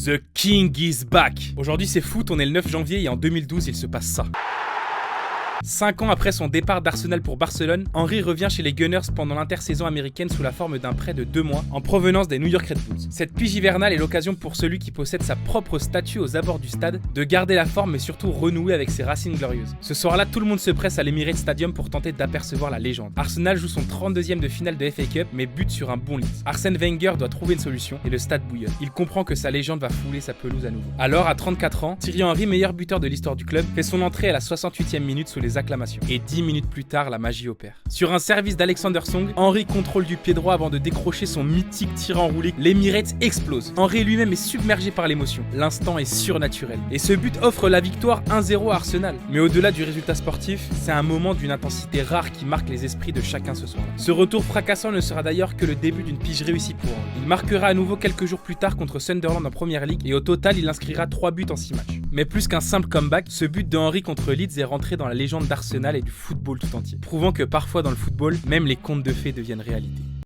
The King is back. Aujourd'hui c'est foot, on est le 9 janvier et en 2012 il se passe ça. 5 ans après son départ d'Arsenal pour Barcelone, Henry revient chez les Gunners pendant l'intersaison américaine sous la forme d'un prêt de 2 mois en provenance des New York Red Bulls. Cette pige hivernale est l'occasion pour celui qui possède sa propre statue aux abords du stade de garder la forme mais surtout renouer avec ses racines glorieuses. Ce soir-là, tout le monde se presse à l'Emirates Stadium pour tenter d'apercevoir la légende. Arsenal joue son 32e de finale de FA Cup mais bute sur un bon Leeds. Arsène Wenger doit trouver une solution et le stade bouillonne. Il comprend que sa légende va fouler sa pelouse à nouveau. Alors, à 34 ans, Thierry Henry, meilleur buteur de l'histoire du club, fait son entrée à la 68e minute sous les acclamations. Et 10 minutes plus tard, la magie opère. Sur un service d'Alexander Song, Henry contrôle du pied droit avant de décrocher son mythique tir enroulé. L'Emirates explose. Henry lui-même est submergé par l'émotion. L'instant est surnaturel. Et ce but offre la victoire 1-0 à Arsenal. Mais au-delà du résultat sportif, c'est un moment d'une intensité rare qui marque les esprits de chacun ce soir. Ce retour fracassant ne sera d'ailleurs que le début d'une pige réussie pour Henry. Il marquera à nouveau quelques jours plus tard contre Sunderland en Première Ligue et au total, il inscrira 3 buts en 6 matchs. Mais plus qu'un simple comeback, ce but de Henry contre Leeds est rentré dans la légende d'Arsenal et du football tout entier, prouvant que parfois dans le football, même les contes de fées deviennent réalité.